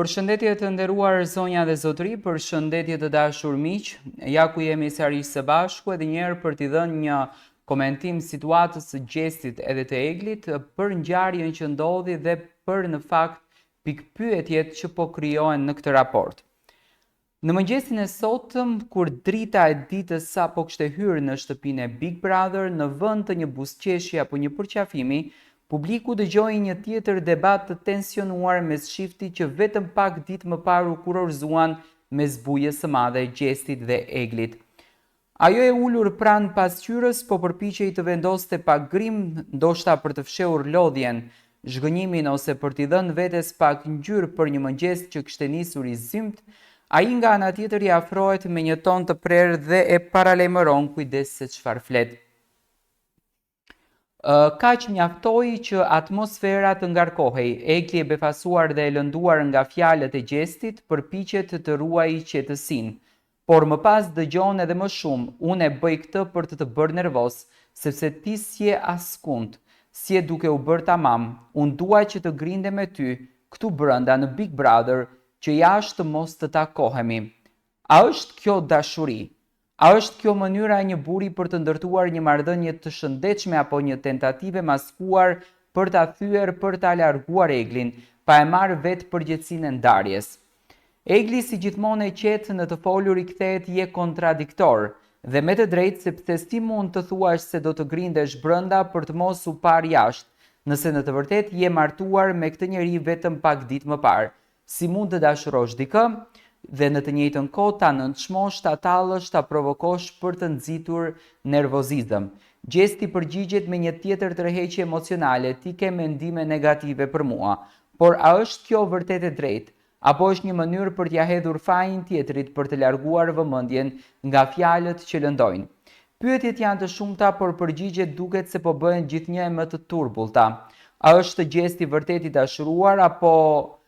Përshëndetje të nderuar zonja dhe zotëri, përshëndetje të dashur miq. Ja ku jemi sërish së bashku edhe një herë për t'i dhënë një komentim situatës së Gjestit edhe të Eglit për ngjarjen që ndodhi dhe për në fakt pikpyetjet që po krijohen në këtë raport. Në mëngjesin e sotëm, kur drita e ditës sapo kishte hyrë në shtëpinë e Big Brother, në vend të një buzëqeshje apo një përqafimi, publiku dëgjoi një tjetër debat të tensionuar mes shiftit që vetëm pak ditë më parë u kurorzuan mes bujës së madhe Gjestit dhe Eglit. Ajo e ulur pranë pasqyrës po përpiqej të vendoste pak grim, ndoshta për të fshehur lodhjen, zhgënjimin ose për t'i dhënë vetes pak ngjyrë për një mëngjes që kishte nisur i zymt. Ai nga ana tjetër i afrohet me një ton të prerë dhe e paralajmëron kujdes se çfarë flet. Kaq mjaftoi që atmosfera të ngarkohej. Egli e befasuar dhe e lënduar nga fjalët e Gjestit përpiqet të ruajë qetësinë, por më pas dëgjon edhe më shumë: unë e bëj këtë për të bërë nervoz, sepse ti s'je askund, s'je duke u bërë tamam. Unë dua që të grinde me ty këtu brenda në Big Brother, që jashtë mos të takohemi. A është kjo dashuri? A është kjo mënyra e një burri për të ndërtuar një marrëdhënie të shëndetshme apo një tentative maskuar për ta thyer për ta larguar Eglin, pa e marrë vetë përgjegjësinë e ndarjes? Egli, si gjithmonë e qetë në të folur, i kthehet je kontradiktor, dhe me të drejtë, sepse si mund të thuash se do të grindesh brenda për të mos u parë jashtë, nëse në të vërtetë je martuar me këtë njeri vetëm pak ditë më parë? Si mund të dashurosh dikë dhe në të njëjtën kohë ta nënçmosh, ta tallësh, ta provokosh për të nxitur nervozizëm? Gjesti përgjigjet me një tjetër tërheqje emocionale: ti ke mendime negative për mua, por a është kjo vërtet e drejtë? Apo është një mënyrë për t'ia hedhur fajin tjetrit për të larguar vëmendjen nga fjalët që lëndojnë? Pyetjet janë të shumta, por përgjigjet duket se po bëhen gjithnjë më të turbullta. A është Gjesti vërtet i dashuruar apo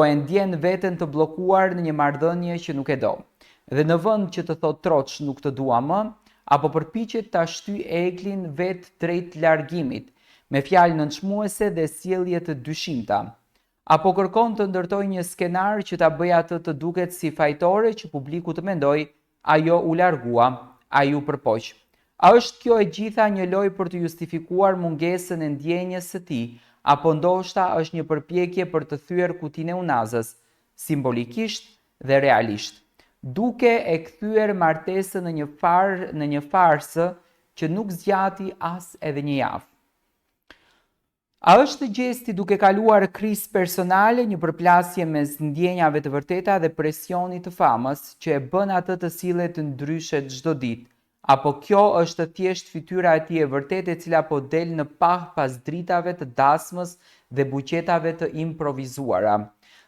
e ndjen veten të bllokuar në një marrëdhënie që nuk e do? Dhe në vend që të thotë troç nuk të dua më, apo përpiqet ta shtyjë Eglin vet drejt largimit, me fjalë nënçmuese dhe sjellje të dyshimta? Apo kërkon të ndërtojë një skenar që ta bëjë atë të duket si fajtore që publiku të mendojë: ajo u largua, ai u përpoq? A është kjo e gjitha një lojë për të justifikuar mungesën e ndjenjes së tij, apo ndoshta është një përpjekje për të thyer kutinë e unazës, simbolikisht dhe realisht, duke e kthyer martesën në një farsë që nuk zgjati as edhe një javë? A është Gjesti duke kaluar krizë personale, një përplasje mes ndjenjave të vërteta dhe presionit të famës që e bën atë të sillet ndryshe çdo ditë? Apo kjo është thjesht fytyra e tij e vërtetë, e cila po del në pah pas dritave të dasmës dhe buqetave të improvizuara?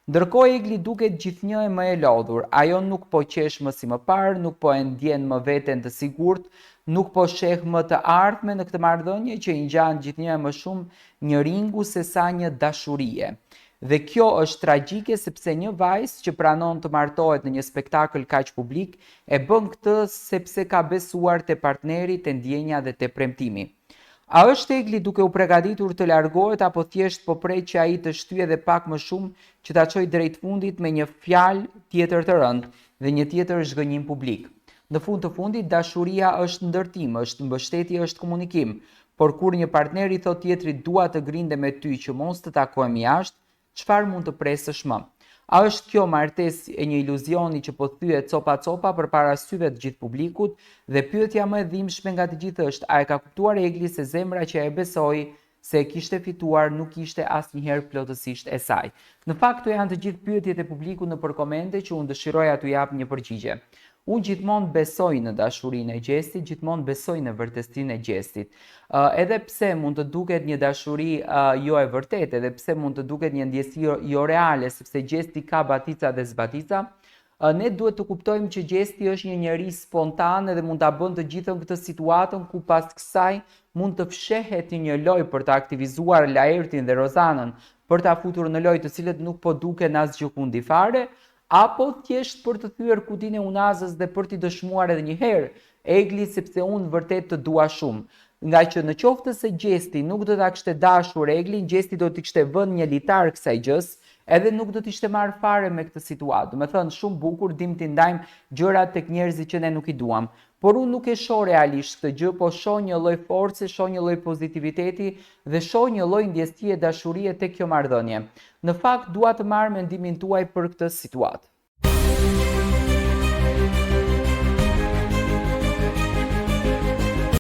Ndërkohë Egli duket gjithnjë më e lodhur. Ajo nuk po qesh më si më parë, nuk po e ndjen më veten të sigurt, nuk po sheh më të ardhme në këtë marrëdhënie që i ngjan gjithnjë më shumë një ringu se sa një dashurie. Dhe kjo është tragjike, sepse një vajzë që pranon të martohet në një spektakël kaq publik e bën këtë sepse ka besuar te partneri, te ndjenja dhe te premtimi. A është Egli duke u përgatitur të largohet, apo thjesht po pret që ai të shtyjë edhe pak më shumë që ta çojë drejt fundit me një fjalë tjetër të rëndë dhe një tjetër zhgënjim publik? Në fund të fundit, dashuria është ndërtim, është mbështetje, është komunikim, por kur një partner i thot tjetrit dua të grinde me ty që mos të takohemi jashtë, çfarë mund të presësh më? A është kjo martesë e një iluzioni që po thyet copa përpara syve të gjithë publikut? Dhe pyetja më e dhimbshme nga të gjithë është: a e ka kuptuar Egli se zemra që e besoi se e kishte fituar nuk ishte asnjëherë plotësisht e saj? Në fakt, këto janë të gjithë pyetjet e publikut nëpër komente që unë dëshiroja t'u jap një përgjigje. Unë gjithmonë besoj në dashurinë e Gjestit, gjithmonë besoj në vërtetësinë e Gjestit. Edhe pse mund të duket një dashuri jo e vërtetë, edhe pse mund të duket një ndjesi jo reale, sepse Gjesti ka batica dhe zbatica, ne duhet të kuptojmë që Gjesti është një njeri spontan dhe mund ta bën të gjithën këtë situatën ku pas kësaj mund të fshehet një lojë për të aktivizuar Laertin dhe Rozanën, për ta futur në lojë të cilët nuk po duken asgjë hundi fare, apo thjesht për të thyer kutinë e unazës dhe për t'i dëshmuar edhe një herë Egli sepse unë vërtet të dua shumë. nga që në qoftë se Gjesti nuk do ta kishte dashur Eglin, Gjesti do t'i kishte vënë një litar kësaj gjës, edhe nuk do t'ishte marrë fare me këtë situatë. Me thënë, shumë bukur dim t'i ndajmë gjërat tek njerëzit që ne nuk i duam. Por unë nuk e shoh realisht këtë gjë, po shoh një lloj force, shoh një lloj pozitiviteti dhe shoh një lloj ndjesie dashurie tek kjo marrëdhënie. Në fakt dua të marr mendimin tuaj për këtë situatë.